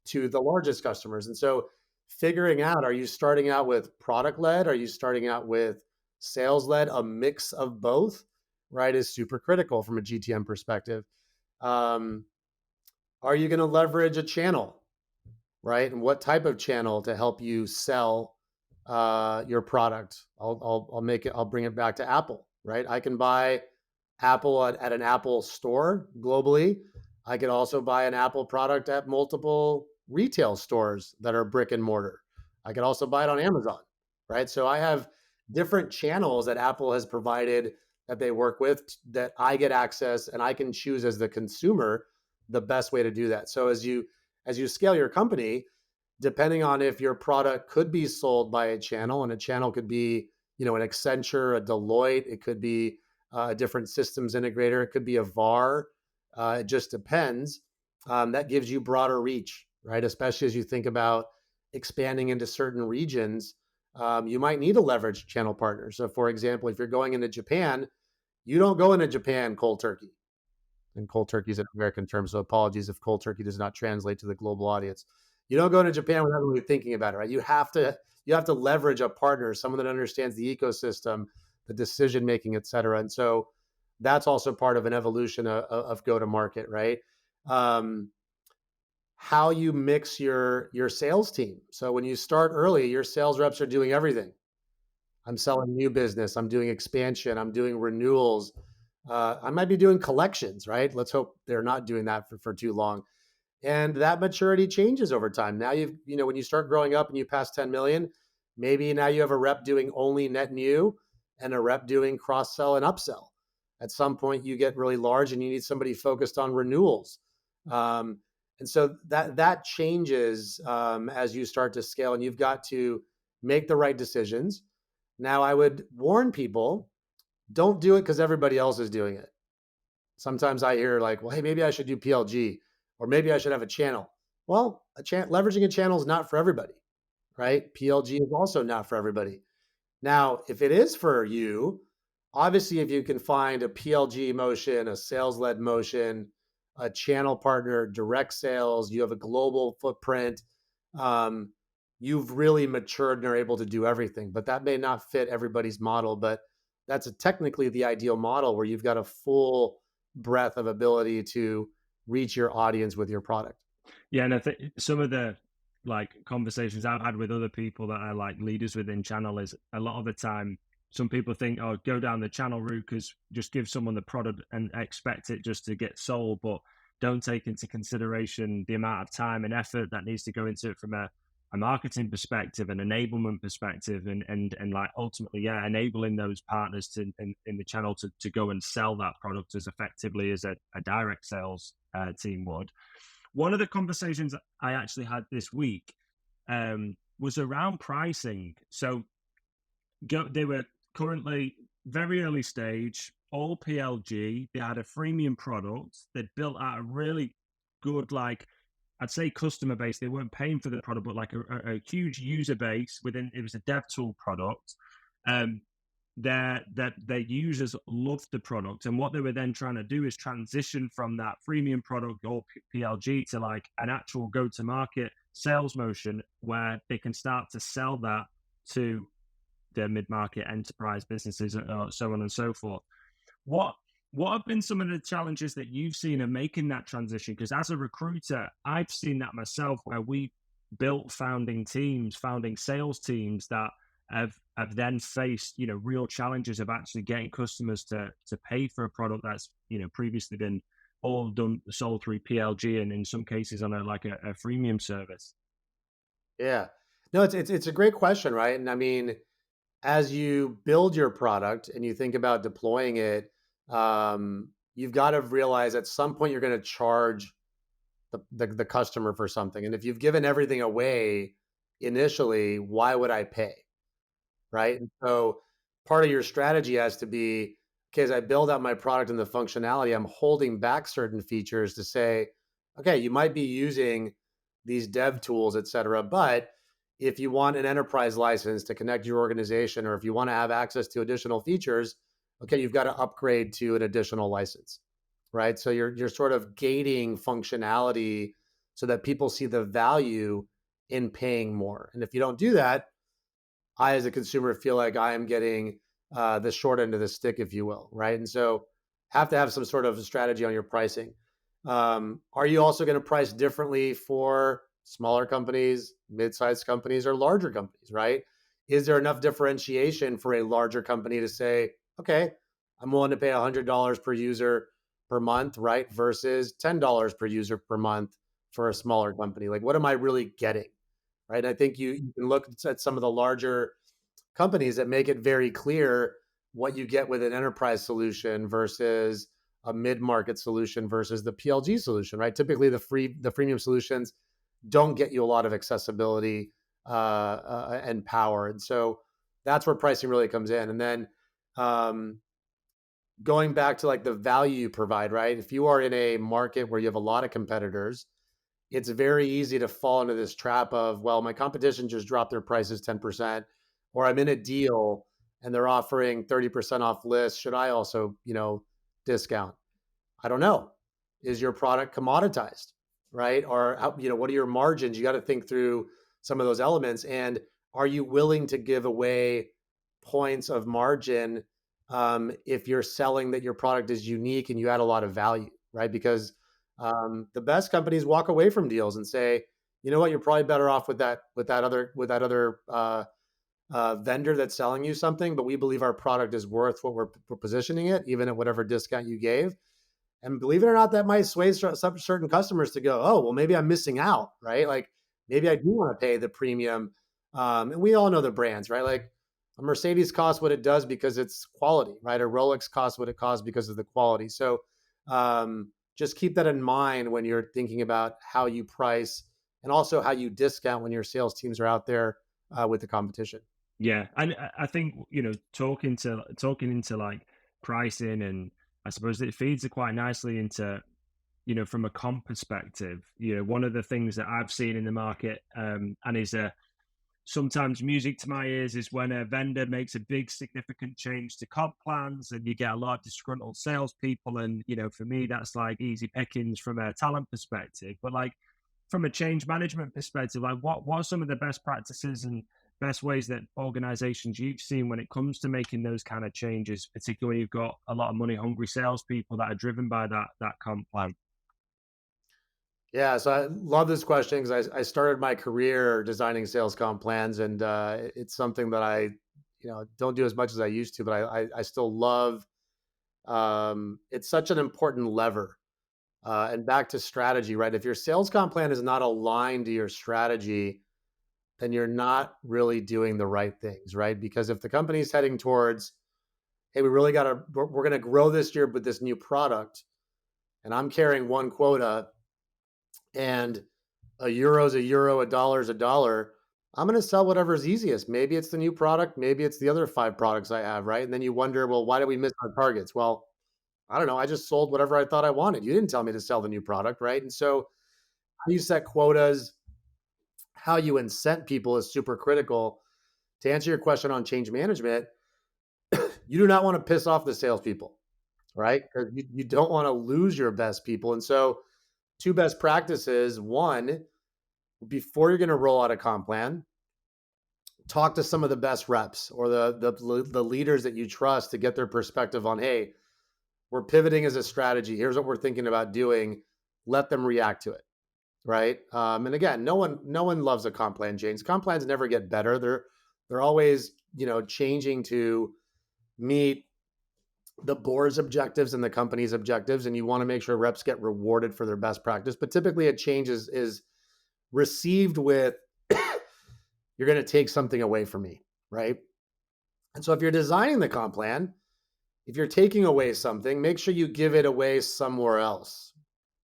to the largest customers. And so figuring out, are you starting out with product-led? Are you starting out with sales-led? A mix of both, right, is super critical from a GTM perspective. Are you going to leverage a channel, right? And what type of channel to help you sell your product? I'll bring it back to Apple, right? I can buy Apple at an Apple store globally. I could also buy an Apple product at multiple retail stores that are brick and mortar. I could also buy it on Amazon, right? So I have different channels that Apple has provided that they work with, that I get access, and I can choose as the consumer the best way to do that. So as you scale your company, depending on if your product could be sold by a channel, and a channel could be, an Accenture, a Deloitte, it could be a different systems integrator, it could be a VAR. It just depends. That gives you broader reach, right? Especially as you think about expanding into certain regions, you might need to leverage channel partners. So for example, if you're going into Japan, you don't go into Japan cold turkey. And cold turkey is an American term, so apologies if cold turkey does not translate to the global audience. You don't go into Japan without really thinking about it, right? You have to leverage a partner, someone that understands the ecosystem, the decision making, et cetera. And so that's also part of an evolution of go to market, right? How how you mix your sales team. So when you start early, your sales reps are doing everything. I'm selling new business, I'm doing expansion, I'm doing renewals. I might be doing collections, right? Let's hope they're not doing that for too long. And that maturity changes over time. Now when you start growing up and you pass 10 million, maybe now you have a rep doing only net new and a rep doing cross sell and upsell. At some point, you get really large and you need somebody focused on renewals. Um, and so that changes as you start to scale, and you've got to make the right decisions. Now, I would warn people, don't do it because everybody else is doing it. Sometimes I hear like, well, hey, maybe I should do PLG, or maybe I should have a channel. Well, leveraging a channel is not for everybody, right? PLG is also not for everybody. Now, if it is for you, obviously, if you can find a PLG motion, a sales led motion, a channel partner, direct sales, you have a global footprint, um, you've really matured and are able to do everything. But that may not fit everybody's model. But that's technically the ideal model where you've got a full breadth of ability to reach your audience with your product. Yeah, and I think some of the like conversations I've had with other people that are like leaders within channel is a lot of the time some people think, oh, go down the channel route because just give someone the product and expect it just to get sold, but don't take into consideration the amount of time and effort that needs to go into it from a marketing perspective, an enablement perspective, and like ultimately, yeah, enabling those partners to in the channel to go and sell that product as effectively as a direct sales team would. One of the conversations I actually had this week was around pricing. So they were currently very early stage, all PLG. They had a freemium product. They'd built out a really good, like, I'd say customer base. They weren't paying for the product, but like a huge user base within. It was a dev tool product. Um, their users loved the product, and what they were then trying to do is transition from that freemium product or PLG to like an actual go-to-market sales motion where they can start to sell that to their mid-market enterprise businesses, so on and so forth. What what have been some of the challenges that you've seen in making that transition? Because as a recruiter, I've seen that myself, where we built founding sales teams that have then faced real challenges of actually getting customers to pay for a product that's previously been all done sold through PLG, and in some cases on a freemium service. Yeah. No, it's a great question, right? And I mean, as you build your product and you think about deploying it, you've got to realize at some point you're going to charge the customer for something. And if you've given everything away initially, why would I pay? Right. And so part of your strategy has to be, okay, as I build out my product and the functionality, I'm holding back certain features to say, okay, you might be using these dev tools, et cetera, but if you want an enterprise license to connect your organization, or if you want to have access to additional features, okay, you've got to upgrade to an additional license, right? So you're sort of gating functionality so that people see the value in paying more. And if you don't do that, I, as a consumer, feel like I am getting the short end of the stick, if you will, right? And so have to have some sort of strategy on your pricing. Are you also going to price differently for smaller companies, mid-sized companies, or larger companies, right? Is there enough differentiation for a larger company to say, okay, I'm willing to pay $100 per user per month, right? Versus $10 per user per month for a smaller company. Like, what am I really getting? Right. I think you can look at some of the larger companies that make it very clear what you get with an enterprise solution versus a mid-market solution versus the PLG solution, right? Typically the freemium solutions don't get you a lot of accessibility and power. And so that's where pricing really comes in. And then um, going back to like the value you provide, right? If you are in a market where you have a lot of competitors, it's very easy to fall into this trap of, well, my competition just dropped their prices 10%, or I'm in a deal and they're offering 30% off list. Should I also, discount? I don't know. Is your product commoditized, right? Or, what are your margins? You got to think through some of those elements. And are you willing to give away points of margin if you're selling that your product is unique and you add a lot of value, right? Because The best companies walk away from deals and say, you know what, you're probably better off with that other vendor that's selling you something, but we believe our product is worth what we're positioning it, even at whatever discount you gave. And believe it or not, that might sway some certain customers to go, oh, well, maybe I'm missing out, right? Like maybe I do want to pay the premium. And we all know the brands, right? Like a Mercedes costs what it does because it's quality, right? A Rolex costs what it costs because of the quality. So just keep that in mind when you're thinking about how you price and also how you discount when your sales teams are out there with the competition. Yeah, and I think talking into like pricing, and I suppose it feeds it quite nicely into, from a comp perspective. One of the things that I've seen in the market, and is sometimes music to my ears, is when a vendor makes a big significant change to comp plans, and you get a lot of disgruntled salespeople. And for me, that's like easy pickings from a talent perspective. But like from a change management perspective, like what are some of the best practices and best ways that organizations you've seen when it comes to making those kind of changes, particularly when you've got a lot of money hungry salespeople that are driven by that comp plan? Yeah, so I love this question because I started my career designing sales comp plans, and it's something that I, don't do as much as I used to, but I still love. It's such an important lever. And back to strategy, right? If your sales comp plan is not aligned to your strategy, then you're not really doing the right things, right? Because if the company's heading towards, hey, we're going to grow this year with this new product, and I'm carrying one quota, and a euro's a euro, a dollar's a dollar, I'm going to sell whatever's easiest. Maybe it's the new product, maybe it's the other five products I have, right? And then you wonder, well, why did we miss our targets? Well, I don't know. I just sold whatever I thought I wanted. You didn't tell me to sell the new product, right? And so how you set quotas, how you incent people is super critical. To answer your question on change management, you do not want to piss off the salespeople, right? Because you don't want to lose your best people. And so, two best practices: one, before you're going to roll out a comp plan, talk to some of the best reps or the leaders that you trust to get their perspective on, hey, we're pivoting as a strategy. Here's what we're thinking about doing. Let them react to it, right? And again, no one loves a comp plan change. Comp plans never get better. They're always changing to meet the board's objectives and the company's objectives, and you want to make sure reps get rewarded for their best practice. But typically, a change is received with, "You're going to take something away from me," right? And so, if you're designing the comp plan, if you're taking away something, make sure you give it away somewhere else.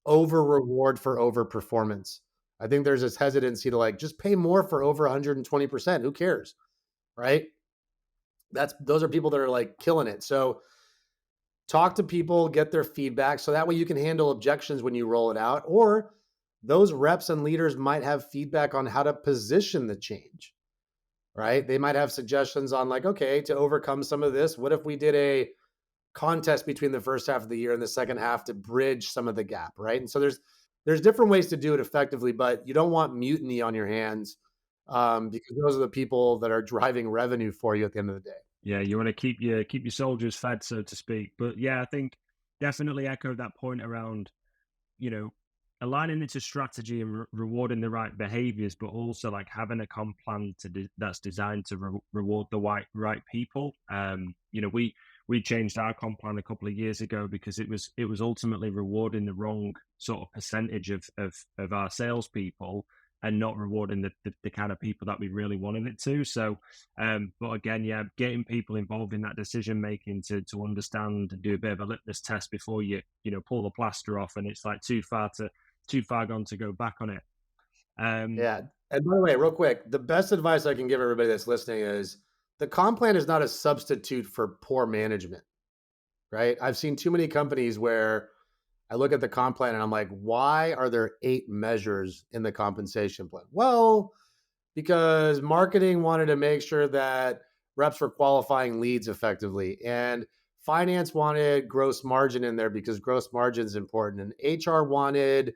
Over reward for over performance. I think there's this hesitancy to like just pay more for over 120%. Who cares? Right? Those are people that are like killing it. So talk to people, get their feedback so that way you can handle objections when you roll it out. Or those reps and leaders might have feedback on how to position the change, right? They might have suggestions on like, okay, to overcome some of this, what if we did a contest between the first half of the year and the second half to bridge some of the gap, right? And so there's different ways to do it effectively, but you don't want mutiny on your hands, because those are the people that are driving revenue for you at the end of the day. Yeah, you want to keep your soldiers fed, so to speak. But yeah, I think definitely echo that point around, you know, aligning it to strategy and rewarding the right behaviors, but also like having a comp plan that's designed to reward the right people. We changed our comp plan a couple of years ago because it was ultimately rewarding the wrong sort of percentage of our salespeople, and not rewarding the kind of people that we really wanted it to. So, but again, yeah, getting people involved in that decision making to understand and do a bit of a litmus test before you pull the plaster off, and it's like too far gone to go back on it. Um, Yeah. And by the way, real quick, the best advice I can give everybody that's listening is the comp plan is not a substitute for poor management, right? I've seen too many companies where I look at the comp plan and I'm like, why are there 8 measures in the compensation plan? Well, because marketing wanted to make sure that reps were qualifying leads effectively, and finance wanted gross margin in there because gross margin is important, and HR wanted,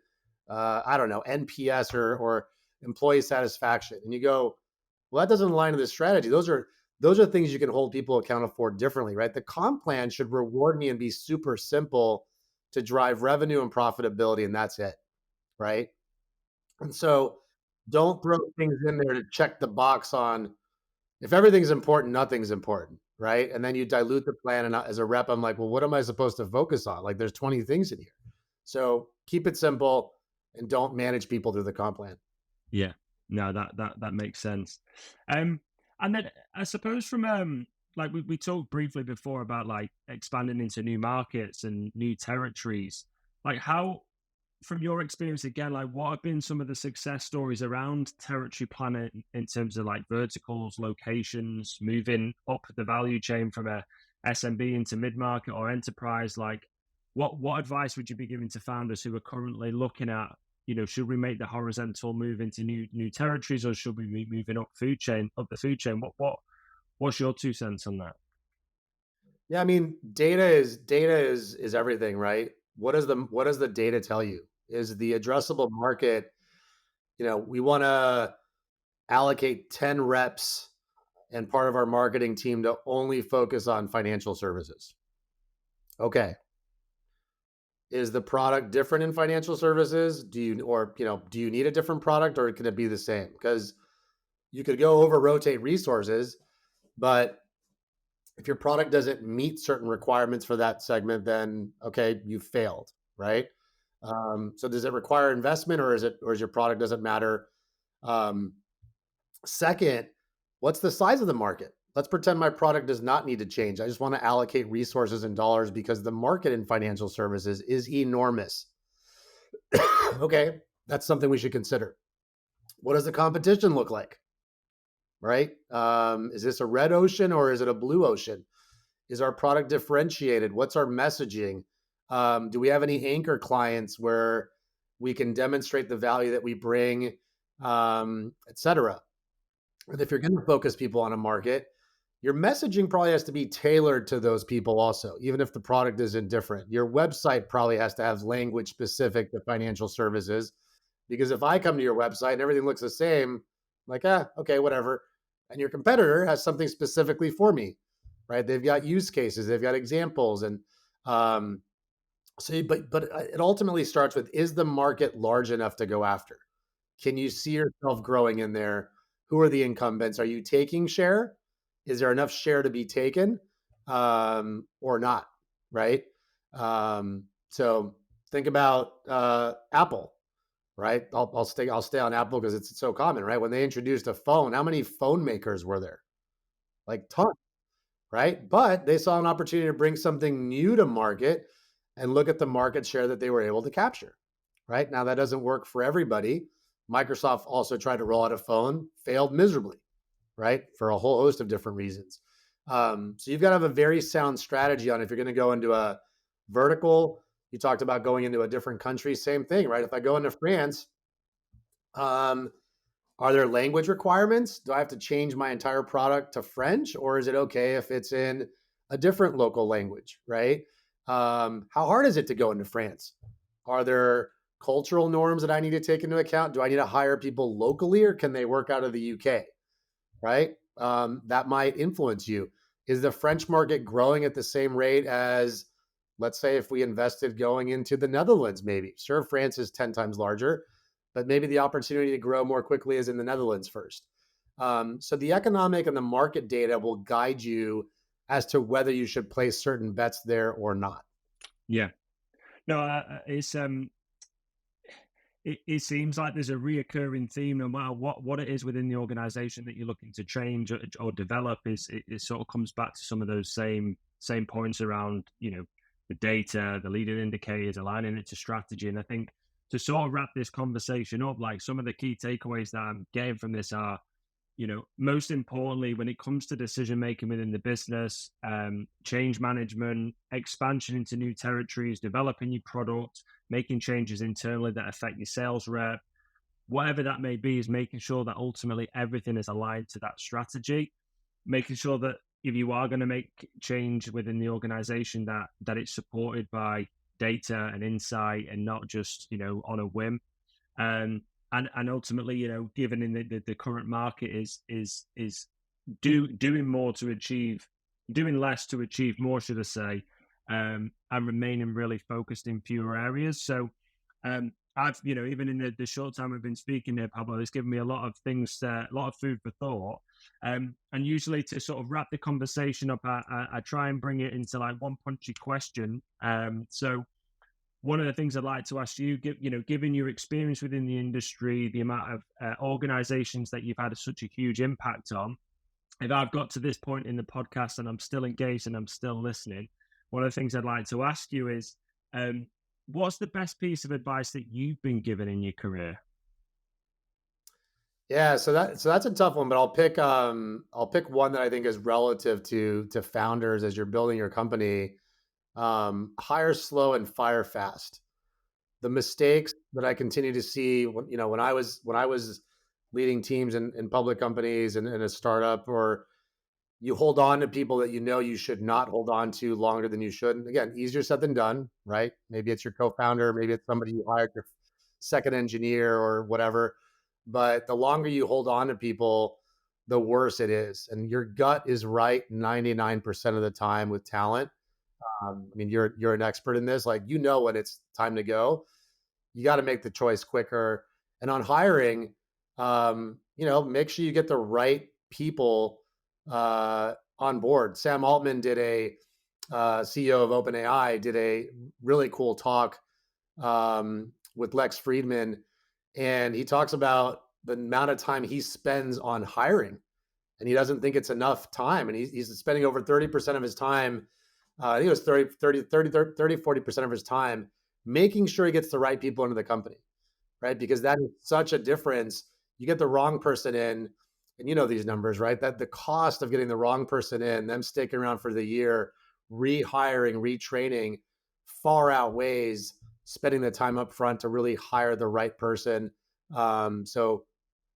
I don't know, NPS or employee satisfaction. And you go, well, that doesn't align to the strategy. Those are things you can hold people accountable for differently, right? The comp plan should reward me and be super simple to drive revenue and profitability, and that's it, right? And so don't throw things in there to check the box on, if everything's important, nothing's important, right? And then you dilute the plan. And as a rep, I'm like, well, what am I supposed to focus on? Like, there's 20 things in here. So keep it simple and don't manage people through the comp plan. Yeah, no, that makes sense. And then I suppose from like we talked briefly before about like expanding into new markets and new territories. Like how, from your experience again, like what have been some of the success stories around territory planning in terms of like verticals, locations, moving up the value chain from a SMB into mid market or enterprise? Like what advice would you be giving to founders who are currently looking at, should we make the horizontal move into new territories, or should we be moving up the food chain? What's your 2 cents on that? Yeah, I mean, data is everything, right? What does the data tell you? Is the addressable market, we want to allocate 10 reps and part of our marketing team to only focus on financial services. Okay. Is the product different in financial services? Do you need a different product, or can it be the same? Because you could go over rotate resources, but if your product doesn't meet certain requirements for that segment, then okay, you failed, right? So does it require investment, or is your product doesn't matter? Um, Second, what's the size of the market? Let's pretend my product does not need to change. I just want to allocate resources and dollars because the market in financial services is enormous. Okay, that's something we should consider. What does the competition look like? Right? Is this a red ocean or is it a blue ocean? Is our product differentiated? What's our messaging? Do we have any anchor clients where we can demonstrate the value that we bring, et cetera? And if you're going to focus people on a market, your messaging probably has to be tailored to those people also, even if the product isn't different. Your website probably has to have language specific to financial services, because if I come to your website and everything looks the same, I'm like, okay, whatever. And your competitor has something specifically for me, right? They've got use cases, they've got examples. And but it ultimately starts with, is the market large enough to go after? Can you see yourself growing in there? Who are the incumbents? Are you taking share? Is there enough share to be taken, or not? Right. So think about Apple, right? I'll stay on Apple because it's so common, right? When they introduced a phone, how many phone makers were there? Like tons, right? But they saw an opportunity to bring something new to market and look at the market share that they were able to capture. Right now, that doesn't work for everybody. Microsoft also tried to roll out a phone, failed miserably, right? For a whole host of different reasons. So you've got to have a very sound strategy on if you're going to go into a vertical. You talked about going into a different country, same thing, right? If I go into France, are there language requirements? Do I have to change my entire product to French, or is it okay if it's in a different local language, right? How hard is it to go into France? Are there cultural norms that I need to take into account? Do I need to hire people locally, or can they work out of the UK? Right? That might influence you. Is the French market growing at the same rate as, let's say, if we invested going into the Netherlands, maybe? Sure, France is 10 times larger, but maybe the opportunity to grow more quickly is in the Netherlands first. So the economic and the market data will guide you as to whether you should place certain bets there or not. Yeah. No, it seems like there's a reoccurring theme, no matter what it is within the organization that you're looking to change or develop. It sort of comes back to some of those same points around, the data, the leading indicators, aligning it to strategy. And I think to sort of wrap this conversation up, like some of the key takeaways that I'm getting from this are, most importantly, when it comes to decision making within the business, change management, expansion into new territories, developing your product, making changes internally that affect your sales rep, whatever that may be, is making sure that ultimately everything is aligned to that strategy, making sure that if you are going to make change within the organization, that it's supported by data and insight and not just, on a whim. And ultimately, given in the current market is doing less to achieve more, should I say, and remaining really focused in fewer areas. So I've, even in the short time we've been speaking here, Pablo, it's given me a lot of things, a lot of food for thought. And usually to sort of wrap the conversation up, I try and bring it into like one punchy question. So one of the things I'd like to ask you, given your experience within the industry, the amount of organizations that you've had such a huge impact on, if I've got to this point in the podcast and I'm still engaged and I'm still listening, one of the things I'd like to ask you is, what's the best piece of advice that you've been given in your career? Yeah, so that's a tough one, but I'll pick one that I think is relative to founders as you're building your company. Hire slow and fire fast. The mistakes that I continue to see when I was leading teams in public companies and in a startup, or you hold on to people that you should not hold on to longer than you should. And again, easier said than done, right? Maybe it's your co-founder, maybe it's somebody you hired, your second engineer or whatever. But the longer you hold on to people, the worse it is. And your gut is right 99% of the time with talent. I mean, you're an expert in this. Like, when it's time to go. You got to make the choice quicker. And on hiring, make sure you get the right people on board. Sam Altman CEO of OpenAI, did a really cool talk with Lex Friedman, and he talks about the amount of time he spends on hiring, and he doesn't think it's enough time. And he's spending over 30% of his time. I think it was 40% of his time making sure he gets the right people into the company, right? Because that is such a difference. You get the wrong person in, and these numbers, right? That the cost of getting the wrong person in, them sticking around for the year, rehiring, retraining, far outweighs spending the time up front to really hire the right person. So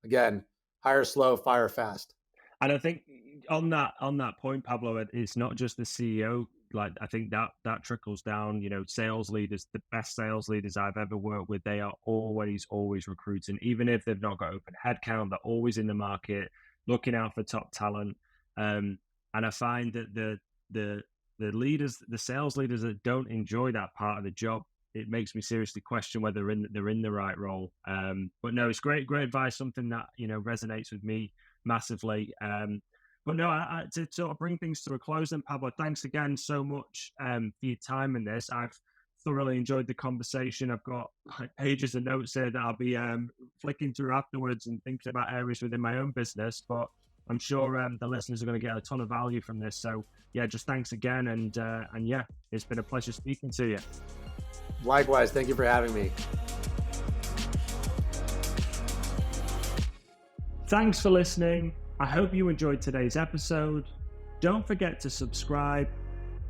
again, hire slow, fire fast. And I think on that point, Pablo, it's not just the CEO. Like, I think that trickles down. Sales leaders, the best sales leaders I've ever worked with, they are always recruiting, even if they've not got open headcount. They're always in the market, looking out for top talent. And I find that the leaders, the sales leaders that don't enjoy that part of the job, it makes me seriously question whether they're in the right role. But no, it's great advice, something that resonates with me massively. But no, to sort of bring things to a close, then, Pablo, thanks again so much for your time in this. I've thoroughly enjoyed the conversation. I've got pages of notes here that I'll be flicking through afterwards and thinking about areas within my own business. But I'm sure the listeners are going to get a ton of value from this. So yeah, just thanks again, and yeah, it's been a pleasure speaking to you. Likewise, thank you for having me. Thanks for listening. I hope you enjoyed today's episode. Don't forget to subscribe.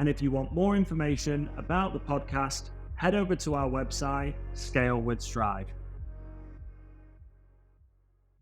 And if you want more information about the podcast, head over to our website, Scale with Strive.